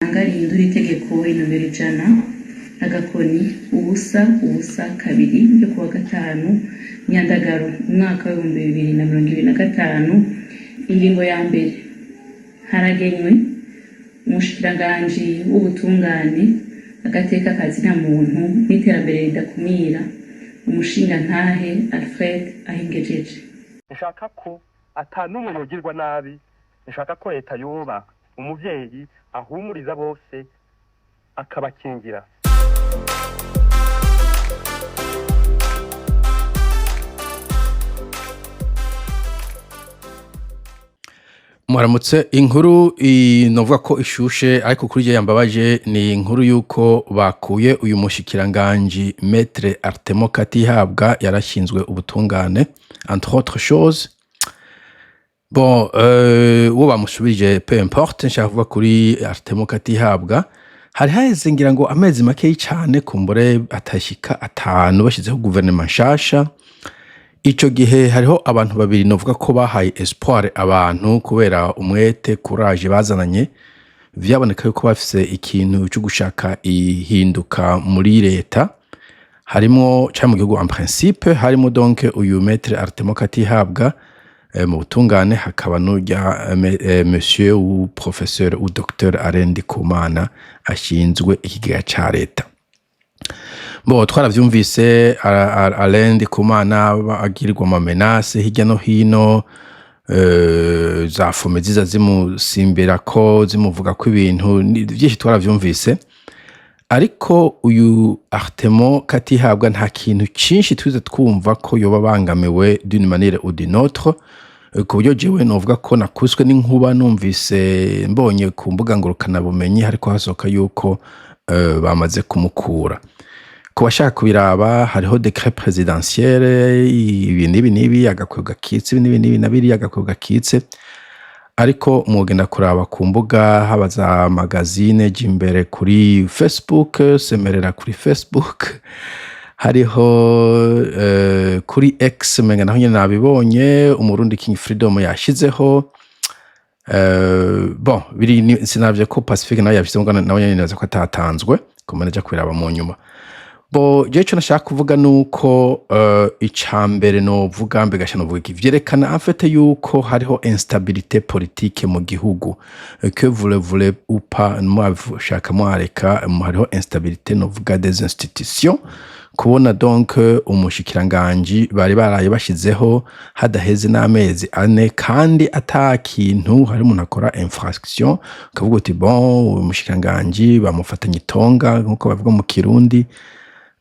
Ngarindura itegeko inomero 100 agakoni ubusa kabiri ryo kuwa gatanu Nyandagaro umwaka wa 2025 ingingo ya mbere haragenywe umushikiranganji w'ubutungane agateka kazina muntu n'iterambere ridakumira umushinga ntahe Alfred Ahingejeje. Nshaka ko atanumwe yogirwa nabi, nshaka ko leta yoba umuvyeyi ahumuriza bose akabakingira. Muramutse inkuru novuga ko ishushe ariko kuri je yambabaje ni inkuru yuko bakuye uyu mushikiranganje Maître Artemo Katihabwa yarashinzwe ubutungane entre autres choses. Bon uwo bamusubije peu importe, nshaka kuvuga kuri Artemo Katihabwa hari haheze ngira ngo amezi make cyane kumbure atashika 5 bashizeho gouvernement nshasha. Ico gihe hariho abantu babiri novuga ko bahaye espoir abantu kubera umwete courage bazananye, vyaboneka yuko bafise ikintu cyo gushaka ihinduka muri leta, harimo cha mu gihugu en principe, harimo donc uyu Maître Artemo Katihabwa mu butungane, hakaba n'urya monsieur ou professeur ou docteur Alain Ndikumana ashinzwe ikigega ca leta. Bo twaravyumvise Alain Ndikumana agirirwa ama menace hirya no hino, za fome ziza zimusimbira ko zimuvuga ko ibintu byinshi twaravyumvise, ariko uyu Artemo Katihabwa nta kintu cinshi twize twumva ko yoba bangamiwe d'une manière ou d'une autre, ku buryo jewe novuga ko nakuswe n'inkuba numvise mbonye ku mbuga ngurukana bumenyi hariko hasoka yuko bamaze kumukura. Kubashaka kubiraba hariho decret présidentiel ibi nibi agakwega kitse nibi nabiri agakwega kitse, ariko mugenda kuraba ku mbuga habaza magazine jimbere kuri Facebook, semerera kuri Facebook, hariho kuri X menga naho nyene nabibonye umurundi King Freedom yashizeho. Bon biri sinavye ko Pacifique nayo yabishizeho nawe nyene naza ko atatanzwe kumaneja kwiraba mu nyuma. Bo jecho nashaka kuvuga nuko icambere no vuga mbegasha no vuga ivyerekana en fait yuko hariho instabilité politique mu gihugu, que voulez ou pas moi shaka mwareka hariho instabilité no vuga des institutions, kubona donc umushikiranganje bari baraye bashizeho hadaheze n'amezi ane kandi atakintu hari umuntu akora infraction kavuga uti bon umushikiranganje bamufatanye itonga nkuko bavuga mu Kirundi,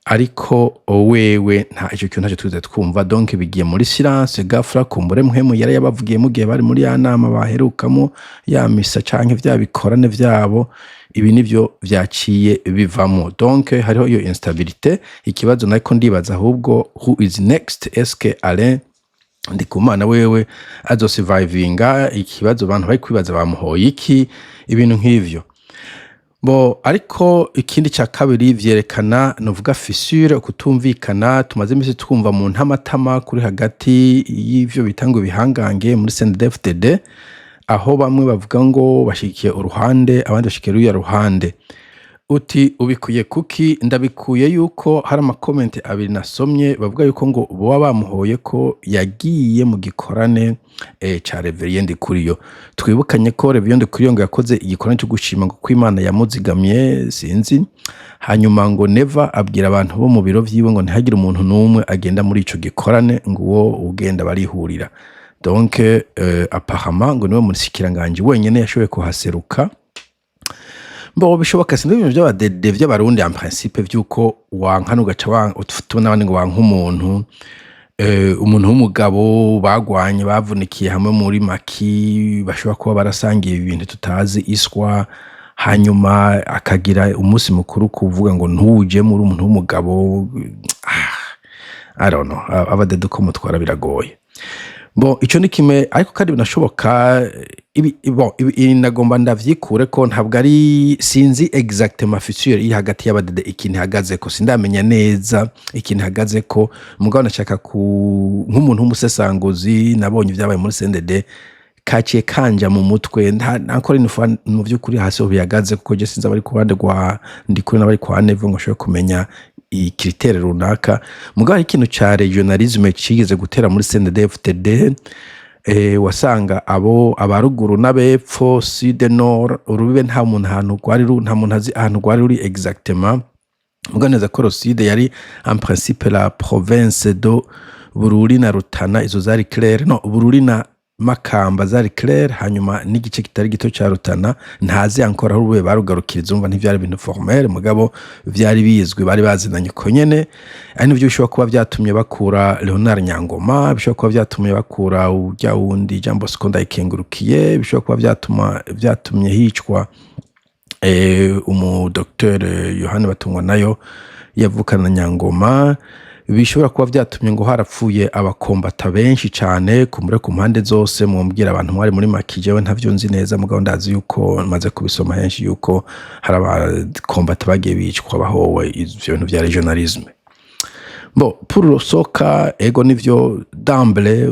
ariko wewe nta ico kintu ntaje tuze twumva, donc bigiye muri silence gafra kumbure muhemu yari yabavugiye mu gihe bari muri ya nama baherukamo ya misa canke vya bikorane vyabo, ibi nivyo vyaciye bivamo. Donc hariho iyo instabilité, ikibazo nako ndibaza ahubwo who is next, eske Alain Ndikumana wewe azo survivinga, ikibazo abantu bari kwibaza bamuhoye iki, ibintu nk'ivyo. Bo ariko ikindi ca kabiri vyerekana novuga fissure kutumvikana tumaze imisi twumva mu ntamatama kuri hagati y'ivyo bitango bihangange muri CNDD-FDD, aho bamwe bavuga ngo bashikiye uruhande abandi bashikiye ruya ruhande. Uti ubikuye kuki? Ndabikuye yuko hari ama comment abiri nasomye bavuga yuko ngo bo bamuhoye ko yagiye mu gikorane ca Reverien Ndikuriyo. Twibukanye ko Reverien Ndikuriyo ngo yakoze igikorane cyo gushima ngo kw'Imana yamuzigamye sinzi, hanyuma ngo never abwira abantu bo mu biro vyiwe ngo ntihagire umuntu numwe agenda muri ico gikorane ngo uwo ugenda barihurira. Donc apparemment ngo niwe mushikiranganje wenyene yashoboye kuhaseruka. Bo bishoboka sinde ibintu by'abadede vy'abarundi en principe vyuko wankana ugaca utubona abandi ngo wanka umuntu w'umugabo bagwanye bavunikiye hamwe muri maki, bashobora kuba barasangiye ibintu tutazi iswa, hanyuma akagira umunsi mukuru kuvuga ngo ntuje muri umuntu w'umugabo. I don't know, abadede ko mutwara biragoye. Bon ico ni kimwe, ariko kandi binashoboka ibi nagomba ndavyikure ko ntabwo ari sinzi exactement fissure iri hagati y'abadede ikintu hagaze ko sindamenya neza ikintu hagaze ko, mugabo nashaka nk'umuntu w'umusesanguzi nabonye ibyabaye muri CNDD kaciye kanja mu mutwe nakora inufa mu by'ukuri hasi ubiyagaze kuko je sinza bari kubande gwa ndikuri n'abari kwa Neve ngo shobora kumenya ikritere runaka mugabo ikintu ca regionalisme cigeze gutera muri CNDD-FDD wasanga abo abaruguru n'abepfo sud nord urubibe nta muntu azi ahantu gwari ruri exactement muganeza ko sud yari en principe la province do Bururi na Rutana izo zari clair no Bururi na Makamba zari clair hanyuma n'igice kitari gito ca Rutana ntazi ankora urube barugarukiriza umva ntivyari ibintu formel mugabo vyari bizwi bari bazinanye ko nyene ari nivyo bishobora kuba vyatumye bakura Leonard Nyangoma bishobora kuba vyatumye bakura ujya wundi Jean Bosco Ndayikengurukiye bishobora kuba vyatumye hicwa umu Dr Yohane Batungwa nayo yavukana Nyangoma bishobora kuba vyatumye ngo harapfuye abakombata benshi cyane kumure ku mpande zose mumbwira abantu mwari muri Makijewe ntavyo nzi neza mugabo ndazi yuko maze kubisoma henshi yuko hari abakombata bagiye bicwa bahowe ivyo bintu vya regionalisme bon pour le soka ego nivyo d'amble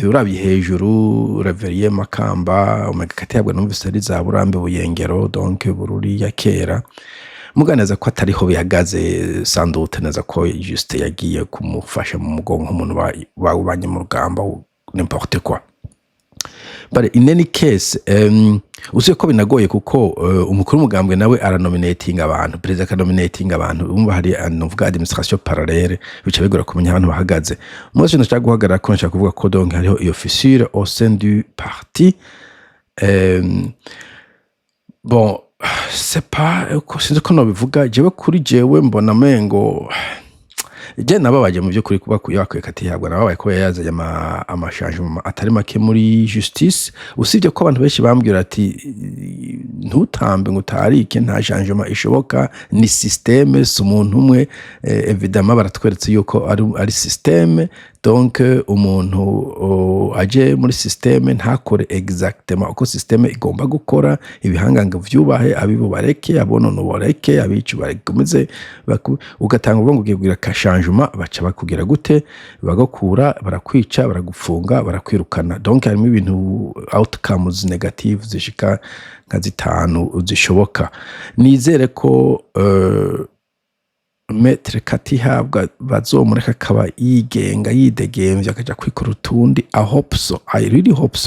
uravye hejuru Reverie Makamba omegakati yabwe numvise ari za Burambe Buyengero donc Bururi ya kera muganeza ko atariho bihagaze sandute neza ko juste yagiye kumufasha mu mugongo umuntu bawubanye mu rugamba n'importe quoi but in any case uzi ko binagoye kuko umukuru w'umugambwe nawe aranominating abantu president akanominating abantu umva hari novuga administration parallele bica bigora kumenya abantu bahagaze mose ndashaka guhagarara ko nshaka kuvuga ko donc hariho iyo fissure au sein du parti bon c'est pas sinzi ko no bivuga jewe kuri jewe mbona mengo je nababaje mu byo kuri kuba yakwe katihabwa nababaye ko yazanye amashangement atari make muri justice usibye ko abantu benshi bambwira ati ntutambe ngo utarike nta changement ishoboka ni systeme sumuntu umwe évidemment baratweretse yuko ari systeme donc umuntu aje muri systeme ntakore exactement uko systeme igomba gukora ibihanganga vyubahe abibo bareke abonono bareke abicu bakomeze ugatanga ubwo ngubwira ka changement baca bakugira gute bagakura barakwica baragufunga barakwirukana donc harimo ibintu outcomes negative zishika nka zitanu zishoboka nizere ko Maître Katihabwa bazomureka kaba yigenga yidegemvya akaja kwikora utundi I hope so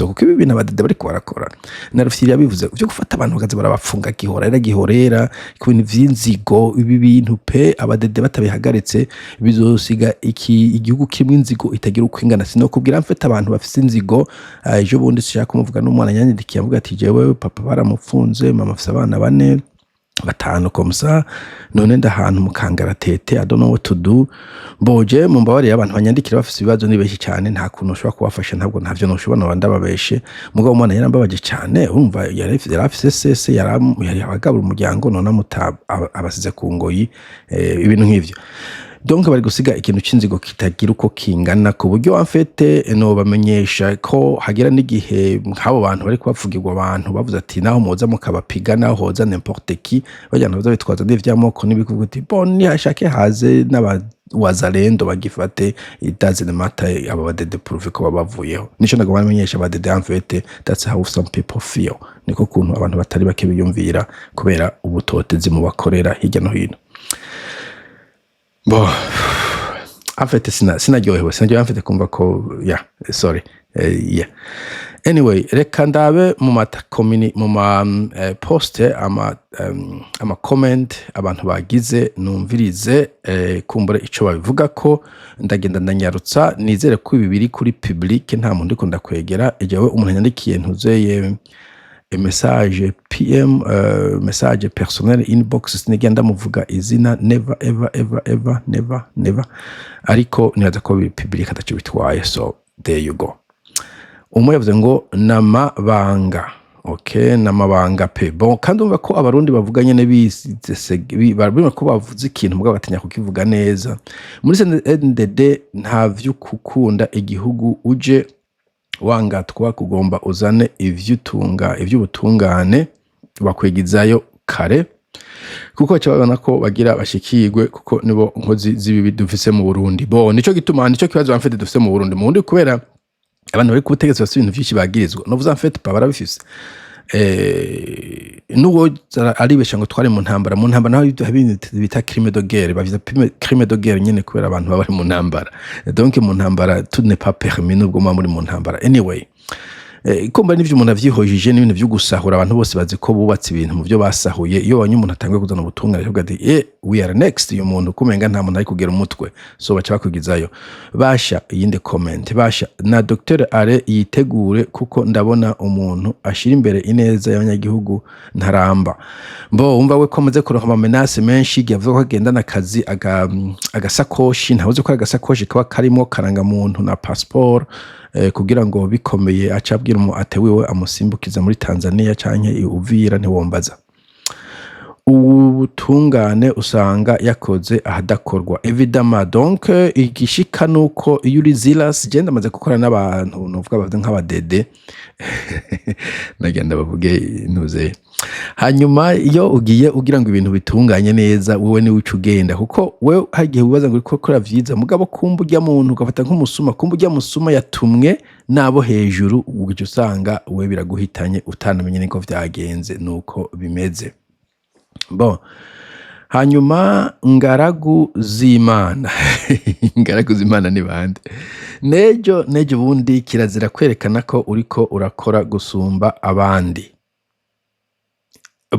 kuko ibi bintu abadede bari barakora narufyiri yabivuze byo gufata abantu bagaze barabafunga gihorera ku bintu vy'inzigo ibi bintu pe abadede batabihagaritse bizosiga igihugu kimwe inzigo itagira ukwingana sino kubwira mfete abantu bafise inzigo ejo bundi shaka kumuvuga n'umwana yanyidikiye avuga ati jewe papa baramufunze mama afise abana 4 batanu komsa none ndahantu mukangaratete I don't know what to do boje mumbabari abantu banyandikira bafise ibibazo nibeshi cyane nta kuntu ushobora kubafasha ntabwo ntavyo noshobora bandababeshe mugabo umwana yarambabaje cyane urumva yarafise sese yari abagabura umuryango none abasize ku ngoyi ibintu nk'ivyo donc bari gusiga ikintu cy'inzigo kitagira uko kingana ku buryo amfete no bamenyesha ko hagira n'igihe nk'abo bantu bari kubavugirwa abantu bavuze ati naho muza mukabapiga naho hoza n'importe qui bajyana baza bitwaza n'ivyamoko n'ibikuvuga ati bon ni hashake haze n'abazalendo bagifate it doesn't matter aba badede prove ko babavuyeho nico nago bamenyesha badede amfete that's how some people feel niko kuntu abantu batari bake biyumvira kubera ubutotezi mu bakorera hirya no hino bon en fait sinaryohewe mfite kumva ko sorry anyway reka ndabe mu matakomini mu ma poste ama comment abantu bagize numvirize kumbure ico babivuga ko ndagenda ndanyarutsa nizere ko ibi biri kuri public nta muntu ndiko ndakwegera ejewe umuntu yandikiye ntuzeye message PM message personnel inbox sinigenda muvuga izina never ariko nibaza ko public atacho bitwaye so there you go yavuze ngo namabanga okay namabanga pe bon kandi umva ko abarundi bavuga nyene barabona ko bavuze ikintu mugabo batanya kukivuga neza muri CNDD nta vyo kukunda igihugu uje wangatwa kugomba uzane ivy'ubutungane bakwegizayo kare kuko cyabana ko bagira bashikirwe kuko nibo nkozi zibibi dufise mu Burundi bo nico gituma nico kibazo bamfite dufise mu Burundi kubera abantu bari ku butegetsi bafite ibintu byinshi bagirizwa novuze en fait pas barabifise nuwo aribesha ngo twari mu ntambara naho ibintu bita crime de guerre bavuze crime de guerre nyene kubera abantu baba bari mu ntambara donc mu ntambara tout n'est pas permis nubwo muri mu ntambara anyway ikomba n'ivyo umuntu avyihojije n'ibintu byo gusahura abantu bose bazi ko bubatse ibintu mu byo basahuye iyo wanye umuntu atangwe kuzana ubutunga aravuga ati we are next iyo muntu kumenga nta muntu ari kugera umutwe so baca bakugizayo basha yinde comment basha na Dr Ale yitegure kuko ndabona umuntu ashira imbere ineza y'abanyagihugu ntaramba mbo umva we komaze kuronka ama menace menshi yavuze ko agendana akazi agasakoshi ntabuze ko agasakoshi kaba karimo karanga muntu na passport kugira ngo bikomeye acabwira mu atewiwe amusimbukiza muri Tanzania canke Uvira ntiwombaza ubutungane usanga yakoze ahadakorwa évidemment donc igishika nuko iyo uri zealous genda maze gukora n'abantu novuga bavye nk'abadede nagenda bavuge ntuze hanyuma iyo ugiye ugira ngo ibintu bitunganye neza wowe ni ucu ugenda kuko we hagiye ubaza ngo uko kora vyiza mugabo kumba ujya muntu ugafata nk'umusuma kumba ujya musuma yatumwe nabo hejuru ugije usanga we biraguhitanye utanamenye niko vyagenze nuko bimeze bon hanyuma ngaragu z'Imana ni bande nejo bundi kirazira kwerekana ko uriko urakora gusumba abandi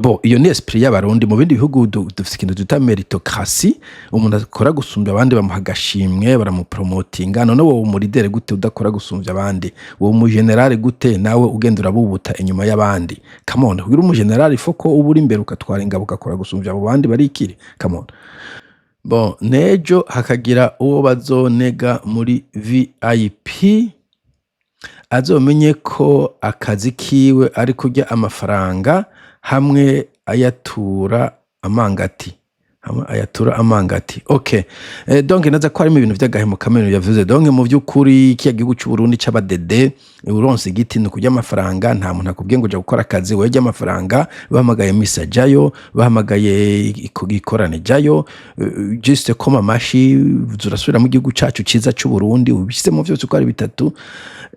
bo iyo ni esprit y'abarundi mu bindi bihugu dufite ikintu duta meritocracy umuntu akora gusumbya abandi bamuha gashimwe baramupromotinga none wowe umuridere gute udakora gusumbya abandi wowe mu general gute nawe ugenda urabubuta inyuma y'abandi come on ugira mu general ifoko uburi imbere ukatwara ingabo ukakora gusumbya abo bandi barikiri come on bon nejo hakagira uwo bazonega muri VIP azomenye ko akazi kiwe ari kurya amafaranga hamwe ayatura amangati okay donc naza ko harimo ibintu by'agahemo kameno yavuze donc mu by'ukuri kiya gihugu cy'u Burundi c'abadede uronse igiti no kujya amafaranga nta muntu akubwiye ngo je gukora akazi weje amafaranga bahamagaye misa jayo bahamagaye ikorane jayo juste comme amashi zurasubira mu gihugu cacu ciza cy'u Burundi ubishyize mu byose uko ari bitatu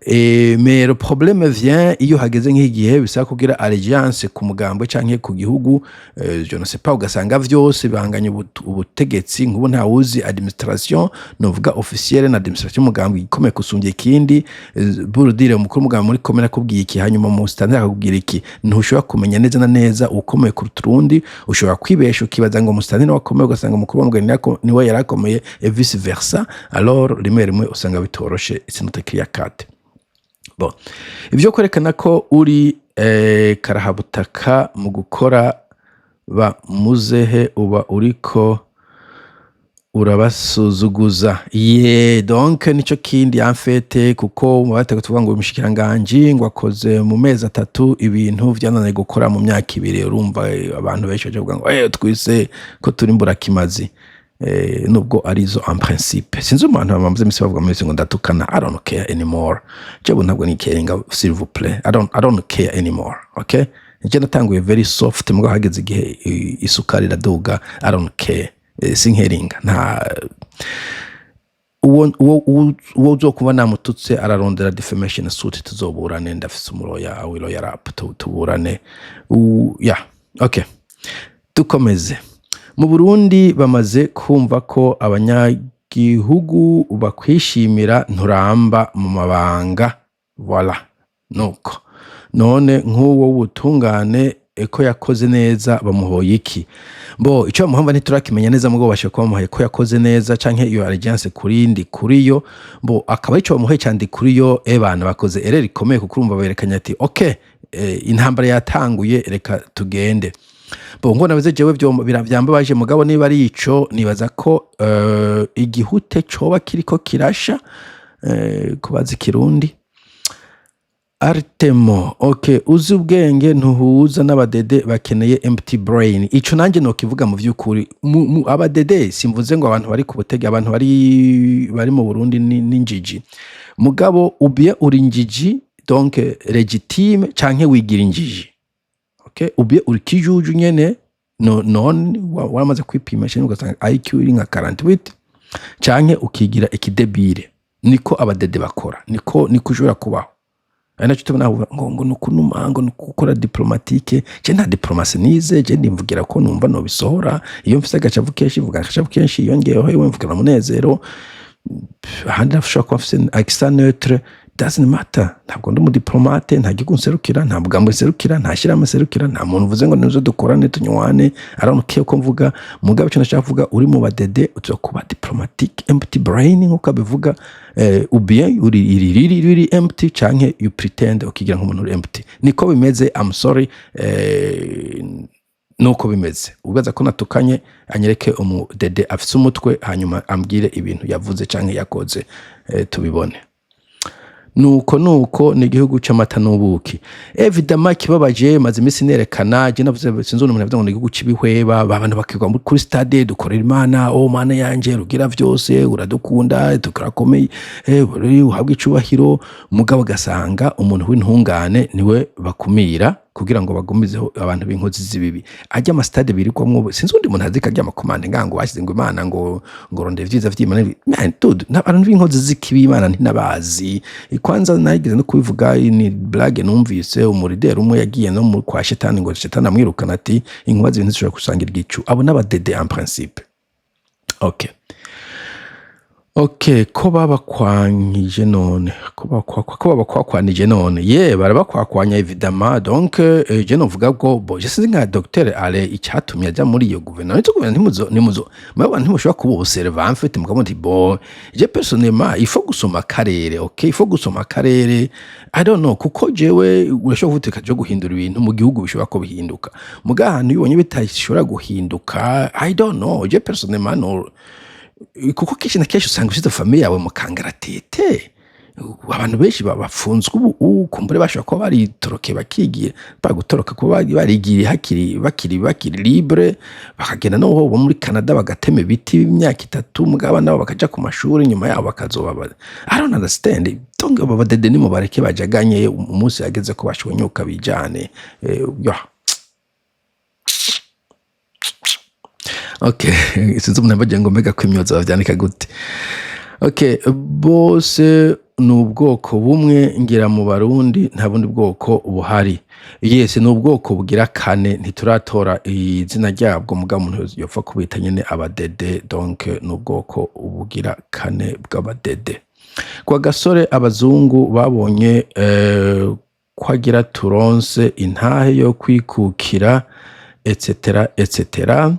mais le problème vient iyo hageze nk'igihe bisaba kugira alliance ku mugambwe canke ku gihugu je ne sais pas ugasanga vyose banganye ubutegetsi nk'ubu nta wuzi administration novuga officielle na administration mugambwe ikomeye kusumbye ikindi burudire umukuru mugambwe muri komera kubwiye iki hanyuma mu standard akubwira iki ntushobora kumenya neza na neza ukomeye ku Turundi ushobora kwibesha ukibaza ngo mu standard wakomeye ugasanga umukuru mugambwe niwe yarakomeye et vice versa alors rimwe usanga bitoroshe isinote clear cut. Bon ivyo kwerekana ko uri karahabutaka mu gukora ba muzehe uba uriko urabasuzuguza donc nico kindi en fait kuko mubateka tuvuga ngo umushikiranganje ngo akoze mu mezi 3 ibintu vyananiye gukora mu myaka 2 urumva abantu benshi baje kuvuga ngo twise ko turi mburakimazi nubwo arizo en principe sinzi umuntu bamaze imisi bavuga muri ngo ndatukana I don't care anymore cyo ntabwo ni caringa s'il vous plaît I don't care anymore okay nje natanguye very soft mugo hageze igihe isukari raduga I don't care sinkeringa nta uwo uzokuba namututse ararondera defamation suit tuzoburane ndafise umuroya awilo ya rap tuburane okay tukomeze mu Burundi bamaze kumva ko abanyagihugu bakwishimira nturamba mu mabanga voilà nuko none nk'uwo ubutungane ko yakoze neza bamuhoye iki bo ico muhamba ntiturakimenya neza mugo bashe ko bamuhoye ko yakoze neza canke iyo alliance kurindi kuriyo bo akaba ico bamuhoye cyandi kuriyo bana bakoze erreur ikomeye kuko urumva berekanya ati okay intambara yatanguye reka tugende bo ngo nabize jewe byamba baje mugabo niba ari ico nibaza ko igihute coba kiriko kirasha kubaza Kirundi Artemo okay uzi ubwenge ntuhuza n'abadede bakeneye empty brain ico nanje no kivuga mu vyukuri abadede simvuze ngo abantu bari ku butege abantu bari mu Burundi n'injiji mugabo ubye uri injiji donc legitime canke wigira injiji okay ubye uri kijuju nyene non wamaze kwipima cyane ugasanga IQ iri nka 48 canke ukigira ikidebire niko abadede bakora, niko ushobora kubaho. Ari nacyo tubona ngo nukunuma ngo nukukora diplomatique. Je nta diplomasi nize, je ndimvugira ko numva no bisohora. Iyo mfise agacavu kenshi vuga agacavu kenshi, yongeyeho yewe mvugira munezero. Ahandi nafashwa kuba mfise accent neutre, doesn't matter. Ntabwo ndi umudiplomate, nta gihugu nserukira, nta bugambwe nserukira, nta shyirahamwe nserukira, nta muntu uvuze ngo nizo dukorane tunywane. Aranukiye ko mvuga mugabe cyo nashaka kuvuga uri mu badede uzokuba diplomatique empty brain nkuko abivuga, ou bien uri empty canke you pretend ukigira nk'umuntu uri empty. Niko bimeze. I'm sorry, nuko bimeze. Ubaza ko natukanye anyereke umudede afise umutwe hanyuma ambwire ibintu yavuze canke yakoze, tubibone. Nuko ni igihugu c'amata n'ubuki. Evidama kibabaje maze imisi nerekana je navuze sinzo umuntu yavuze ngo ni igihugu c'ibihweba, abantu bakigwa kuri stade dukorera Imana, mana yanje rugira vyose uradukunda tukarakomeye, uhabwa icubahiro. Mugabo gasanga umuntu w'intungane niwe bakumira kugira ngo bagumizeho abantu b'inkozi z'ibibi. Ajya ama stade birigwamwo sinzi undi muntu azika ajya amakomande ngango bashize ngo Imana ngo ronde vyiza vy'Imana. Man dude, n'abantu b'inkozi z'ikibi Imana ntinabazi. Kwanza nagize no kubivuga ni blague numvise umurideri umwe yagiye no kwa shetani ngo shetani amwirukana ati inkuba z'ibintu zishobora kusangira igicu. Abo n'abadede en principe. Okay, ko babakwanije none, ko babakwanije none. Barabakwakwanya évidemment. Donc je novuga ko je sinzi nka docteur ale icyatumye ajya muri iyo gouvernement. Ito gouvernement nimuzo mabana ntimushobora kuba observer en fait mugabo nti je personnellement il faut gusoma karere. Okay, il faut gusoma karere. I don't know kuko jewe urashobora guteka je guhindura ibintu mu gihugu bishobora ko bihinduka. Mugahantu yibonye bitashobora guhinduka. I don't know, je personnellement no. Kuko kenshi na kenshi usanga ufite famille yawe mu kangaratete. Abantu benshi bafunzwe ubu kumbure bashobora kuba baritoroke bakigiye bagutoroka kuba barigiye bakiri libre bakagenda no bo muri Canada bagatema ibiti imyaka 3 mugaba nabo bakaja ku mashuri nyuma yabo bakazoba. I don't understand. Tonga babadede ni mu bareke bajaganye umunsi yageze ko bashonyuka bijane. Okay, sinzi umuntu abaje ngo mega kwimyoza bavyandika gute. Okay, bose n'ubwoko bumwe ngira mu Barundi nta bundi bwoko buhari. Yes, n'ubwoko bugira kane ntituratora izina ryabwo mugabo umuntu yopfa kubita nyene abadede. Donc n'ubwoko bugira kane bw'abadede. Kwa gasore abazungu babonye kwagira turonse intahe yo kwikukira etc.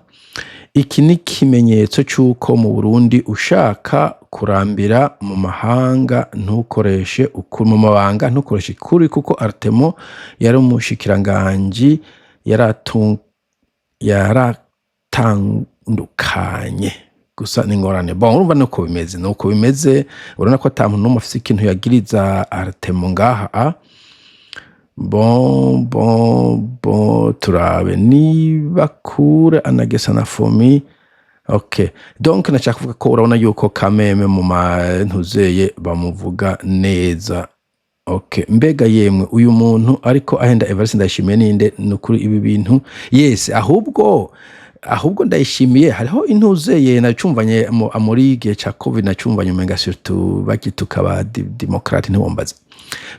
Iki ni kimenyetso cy'uko mu Burundi ushaka kurambira mu mahanga ntukoreshe ukuri mu mabanga ntukoreshe kuri kuko Artemo yari umushikiranganji yaratandukanye gusa n'ingorane. Urumva nuko bimeze urabona ko ata muntu afite ikintu yagiriza Artemo ngaha. Turabe niba kure anagesa na fomi. Okay, donc nashaka kuvuga ko urabona yuko kameme mu mantuzeye bamuvuga neza. Okay, mbega yemwe uyu muntu ariko ahenda Everest ndashimiye ninde nukuri ibi bintu. Yes, ahubwo ndayishimiye. Hariho intuzeye nacumvanye muri gihe ca Covid nacumvanye umenga surtout bakitukaba democrate ntiwombaza.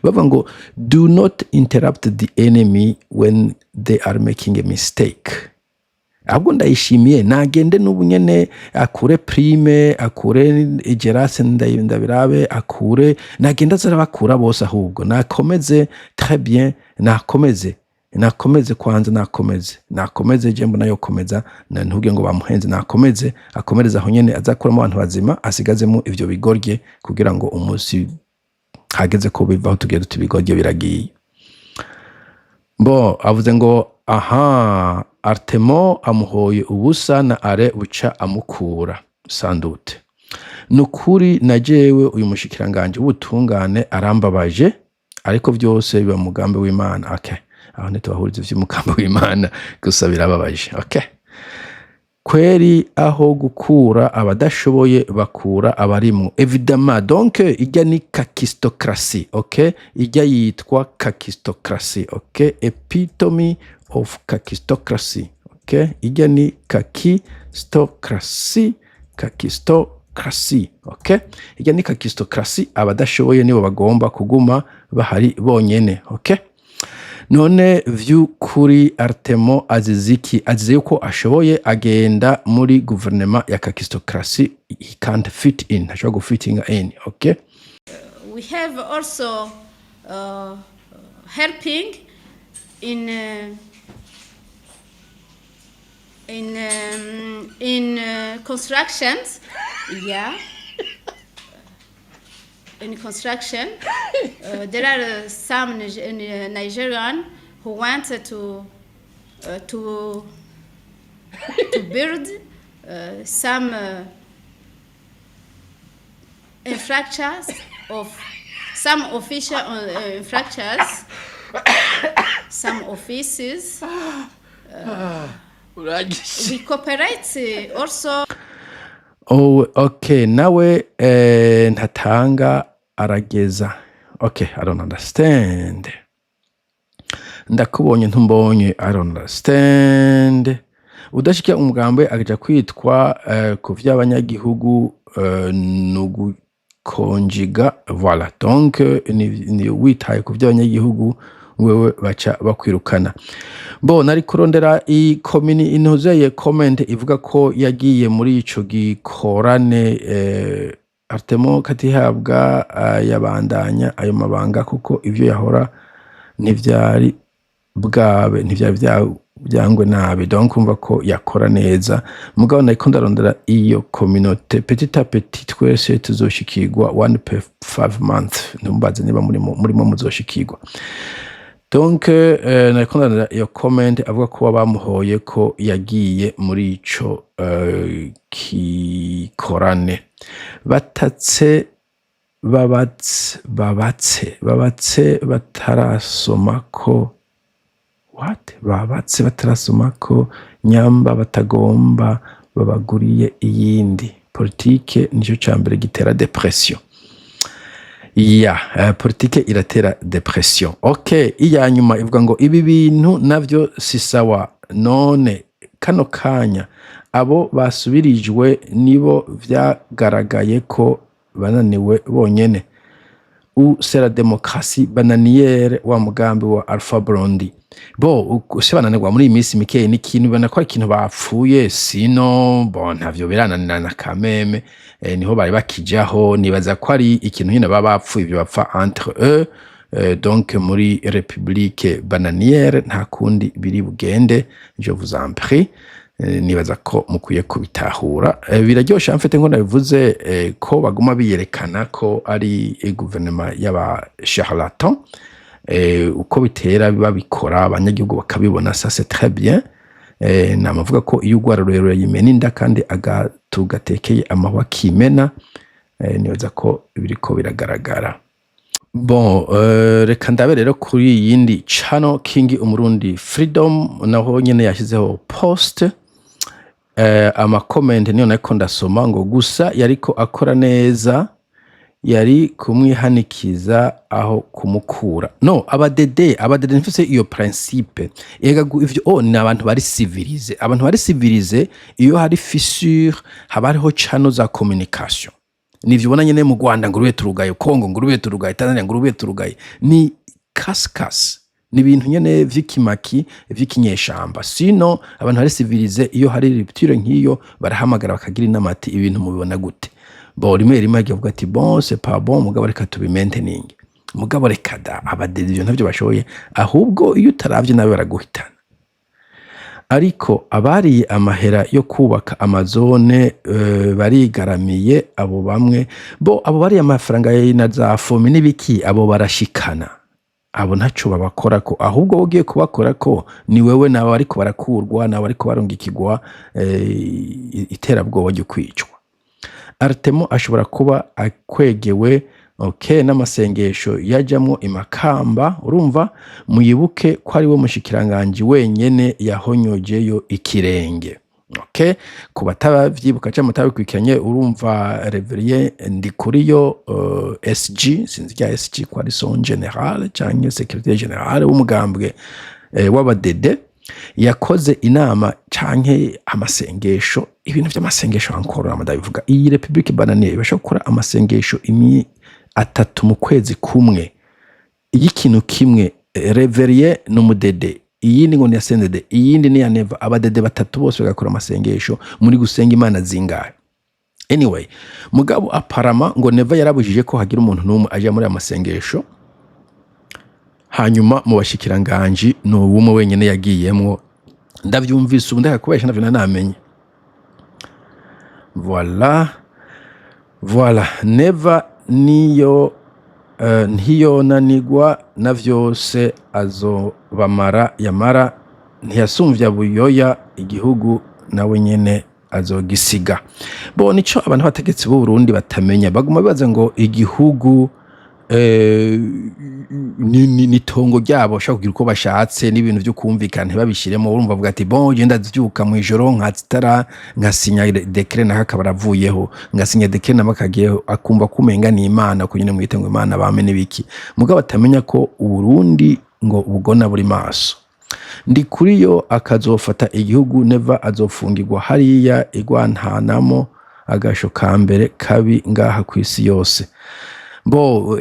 Bava ngo do not interrupt the enemy when they are making a mistake. Ahubwo ndayishimiye nagende n'ubunyene akure prime akure igerase ndabirabe akure nagenda zarabakura bose ahubwo nakomeze très bien nakomeze kwanza nakomeze je mbona yo komeza na ntuge ngo bamuhenze akomereza aho nyene azakuramo abantu bazima asigazemo ivyo bigorye kugira ngo umusi hageze ko bivaho tugeze tubigorye biragiye. Avuze ngo Artemo amuhoye ubusa na are buca amukura sandute. Nukuri najewe uyu mushikiranganje w'ubutungane arambabaje ariko vyose biba mugambe w'Imana. Okay, aho ntitubahuriza vy'umugambe w'Imana gusa birababaje. Okay, kweri aho gukura abadashoboye bakura abarimwo évidemment. Donc ijya ni kakistocracy. Okay, ijya yitwa kakistocracy. Okay, epitome of kakistocracy. Okay, ijya ni kakistocracy. kakistokrasi. Okay, irya ni kakistokrasi, abadashoboye nibo bagomba kuguma bahari bonyene. Okay, none vy'ukuri Artemo aziziki azize yuko ashoboye agenda muri guverinoma ya kakistokrasi. He can't fit in, ntashobora gufitinga in. Okay, we have also helping in constructions. Yeah, in construction, there are some Nigerian who wanted to build some infrastructures of some official infrastructures, some offices. We cooperate also. Oh, okay, nawe ntatanga arageza. Okay, I don't understand. Ndakubonye ntumbonye, I don't understand. Udashika umugambwe akaja kwitwa ku vy'abanyagihugu nugukonjiga. Voilà, donc ni witaye ku vy'abanyagihugu wewe baca bakwirukana. Bo nari kurondera i komini inozeye comment ivuga ko yagiye muri ico gikorane Artemo katihabwa yabandanya ayo mabanga kuko ivyo yahora ntivyari bwabe, ntivyari byangwe nabi. Donc umva ko yakora neza. Mugabo nari ndarondera iyo communauté petit à petit twese tuzoshikirwa 1 per 5 months. Ntumbaze niba murimo muzoshikirwa. Donc nakondana iyo comment avuga ko bamuhoye ko yagiye muri ico kikorane. Batatse babatse batarasoma ko what? Babatse batarasoma ko nyamba batagomba babaguriye iyindi. Politike nico cambere gitera depression. Politike iratera depression. Okay, iya nyuma ivuga ngo ibi bintu navyo si sawa. None kano kanya abo basubirijwe nibo vyagaragaye ko bananiwe bonyene. C'est la démocratie bananière wa mugambi wa Alpha Blondy. Bo usebananirwa muri imisi mikeye n'ikintu banakora ikintu bapfuye, sino bon ntavyo birananira na kameme. Niho bari bakijaho, nibaza ko ari ikintu nyine baba bapfuye ibyo bapfa entre eux. Donc muri République bananière nta kundi biri bugende. Je vous en prie, nibaza ko mukwiye kubitahura. Biraryosha mfite ngo nabivuze ko baguma biyerekana ko ari guverinoma y'aba charlatan. Uko bitera babikora abanyagihugu bakabibona, ça c'est très bien. Namavuga ko iyo ugwara rurerure yimena inda kandi agatugatekeye amahwa kimena. Nibaza ko biriko biragaragara. Bon, reka ndabe rero kuri yindi channel King Umurundi Freedom naho nyene yashizeho post. Ama comment niyo nako ndasoma ngo gusa yariko akora neza, yari kumwihanikiza aho kumukura. No, abadede nfise iyo principe. Ega ivyo ni abantu bari civilize. Abantu bari civilize iyo hari fissure haba hariho channel za communication. Nivyo ubona nyene mu Rwanda nguruwe turugaye, Kongo nguruwe turugaye, Tanzania nguruwe turugaye. Ni kaskas. Ni ibintu nyene vy'ikimaki vy'ikinyeshamba. Sino abantu bari civilize iyo hari rupture nk'iyo barahamagara bakagira inamati ibintu mubibona gute. Bo rimwe agiye ati bon c'est pas bon, mugabo reka tubimaintening. Mugabo reka da abadede ivyo ntavyo bashoboye, ahubwo iyo utaravye nawe baraguhitana. Ariko abari amahera yo kubaka amazone barigaramiye abo bamwe. Bo abo bari amafaranga y'ina za fomi n'ibiki abo barashikana. Abo ntaco babakora ko, ahubwo ugiye kubakora ko ni wewe nawe ariko barakurwa, nawe ariko barungikirwa iterabwoba ryo kwicwa. Artemo ashobora kuba akwegewe okay n'amasengesho yajamwo imakamba. Urumva muyibuke ko ari we mushikiranganje wenyene yahonyojeyo ikirenge. Okay, kuba tabavyibuka cyangwa mutabikwikanye, urumva Reverien Ndikuriyo SG, sinzi ya SG kwa ari son general cyangwa secrétaire général w'umugambwe w'abadede. yakoze inama canke amasengesho, ibintu vy'amasengesho ankora amadabivuga iyi Republique Bananier ibasha gukora amasengesho 3 mu kwezi kumwe, ikintu kimwe Reverie n'umudede, iyindi ngo ni ya Sendede, iyindi ni ya Neva, abadede 3 bose bagakora amasengesho muri gusenga imana zingahe. Anyway, mugabo aparama ngo Neva yarabujije ko hagira umuntu n'umwe aje muri amasengesho, hanyuma mu bashikiranganje no wumwe wenyene yagiyemwo, ndavyumvise ubu ndakakubesha navyo namenye. Voilà, Neva niyo ntiyonanigwa na vyose azobamara, yamara ntiyasumvya buyoya igihugu nawe nyene azogisiga. Bo nico abantu bategetsi b'u Burundi batamenya, baguma bibaza ngo igihugu ni tongo ryabo bashaka kugira uko bashatse n'ibintu byo kumvikana babishiremo. Urumva avuga ati bon je ndavyuka mu ijoro nkatitara nkasinya decret nakabaravuyeho, ngasinya decret namakagiyeho, akumva kumenga ni Imana kunyene mwite ngo Imana bame nibiki. Mugabo batamenya ko u Burundi ngo ubugona buri maso. Ndi kuri yo akazofata igihugu, Neva azofungirwa hariya igwantanamo agasho ka mbere kabi ngaha kwisi yose. Bo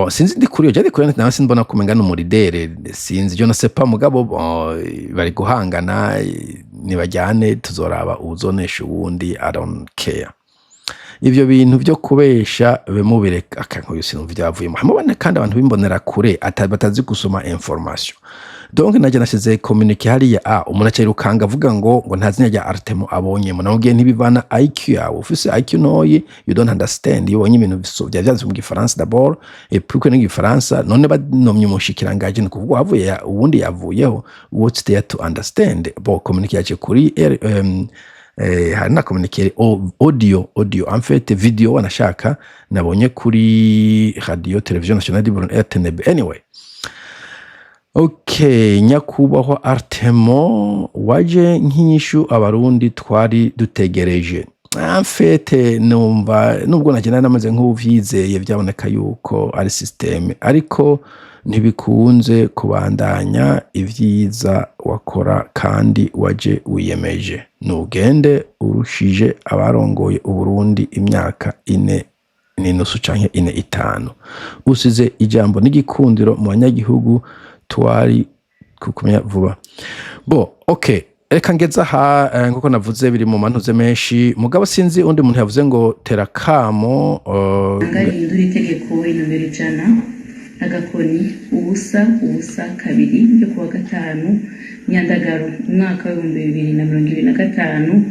sinzi ndi kuri yo, jadi kuri nasi mbona kumenga n'umuridere, sinzi je ne pas mugabo bari guhangana, nibajyane tuzoraba uzonesha uwundi, I don't care. Ivyo bintu byo kubesha bemubireka akankoyo sinumva byavuyemo. Hamubane kandi abantu bimbonera kure batazi gusoma information. Donc naje nashize communique hariya umuntu acirukanga avuga ngo ntazinya rya Artemo abonye mu navugiye ntibivana IQ yawe, ufise IQ noye, you don't understand, yo bonye ibintu bisovya byanze mu Gifaransa d'abord et puis que n'Igifaransa none banomye umushikiranganje ni kuvuga havuye ubundi yavuyeho, what's there to understand. Bo communique yaje kuri hari na communiquer audio en fait video wanashaka nabonye kuri radio television nationale du Burundi RTNB. Anyway, okay, nyakubahwa Artemo waje nk'inyishu abarundi twari dutegereje. En fait numva nubwo nagenda namaze nk'uvyizeye byaboneka yuko ari systeme, ariko ntibikunze kubandanya ivyiza wakora kandi waje wiyemeje. Nugende urushije abarongoye u Burundi imyaka 4 n'inusu canke 4-5, usize ijambo n'igikundiro mu banyagihugu twari kukumenya vuba. Bo okay, reka ngeza aha nkuko navuze biri mu mantuze menshi, mugabo sinzi undi muntu yavuze ngo terakamo ngahindura itegeko nomero 100 agakoni ubusa 2 ryo kuwa 5 Nyandagaro umwaka wa 2025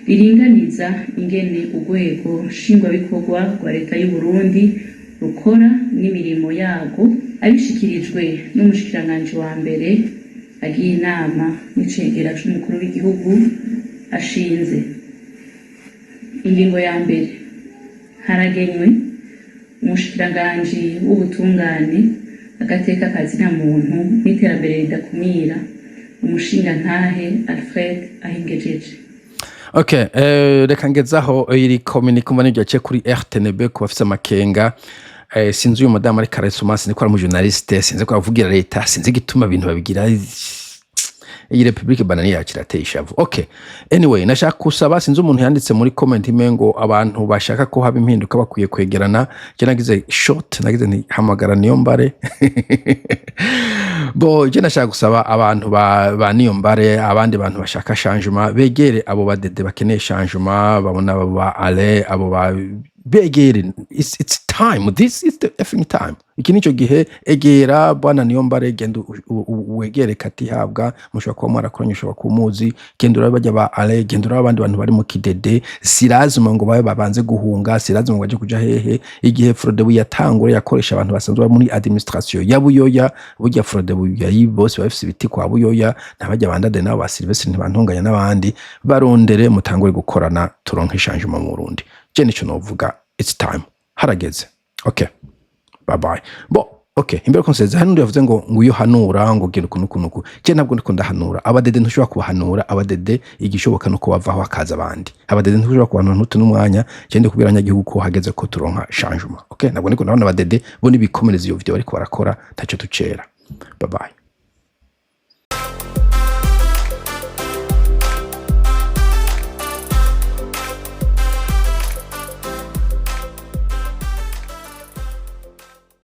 riringaniza ingene urwego nshingwabikorwa rwa leta y'u Burundi rukora n'imirimo yago, abishikirijwe n'umushikiranganje wa mbere agiye inama n'icegera c'umukuru w'igihugu ashinze. Ingingo ya mbere, haragenywe umushikiranganje w'ubutungane agateka kazina muntu n'iterambere ridakumira, umushinga ntahe Alfred Ahingejeje. Okay, reka ngezaho iri communique mbone byace kuri RTNB ku bafite amakenga. Sinzi uyu madame ari Karesomasi ni ko ari mu journaliste, sinzi ko avugira leta, sinzi gituma ibintu babigira iyi Republique Bananier yakirateye ishavu. Okay, anyway, nashaka kusaba, sinzi umuntu yanditse muri comment imengo abantu bashaka ko haba impinduka bakwiye kwegerana. Je nagize short, nagize ni hamagara Niyombare. Bo je nashaka gusaba abantu ba Niyombare, abandi bantu bashaka changement begere abo badede bakeneye changement, babona abo ba ale, abo ba begere. It's time, this is the effing time. Iki nico gihe egera bwana Niyombare, genda wegere kati habwa mushobora kuba mwarakoranye, ushobora kumuzi, gendura bajya ba ale, gendura abandi bantu bari mu kidede. Sirazima ngo babe babanze guhunga, sirazima ngo baje kuja hehe. Igihe Frodebu yatangure yakoresha abantu basanzwe muri administration ya Buyoya, burya Frodebu yayi bose bafise ibiti kwa Buyoya, nabajya bandade nabo ba Sylvestre ntibantunganya n'abandi, barondere mutangure gukorana turonke changement mu Burundi. Je nico novuga, it's time, harageze. Okay, bye bye. Bo okay, imbere konseze hano yavuze ngo nguyo hanura ngo genda kunukunuku. Je ntabwo ndiko ndahanura abadede, ntushobora kubahanura abadede, igishoboka no kubavaho akaza abandi. Abadede ntushobora kubantu ntutu n'umwanya, je ndi kubira abanyagihugu ko hageze ko turonka changement. Okay, ntabwo ndiko ndabona abadede bo nibikomereza iyo video ariko barakora taco tucera. Bye bye.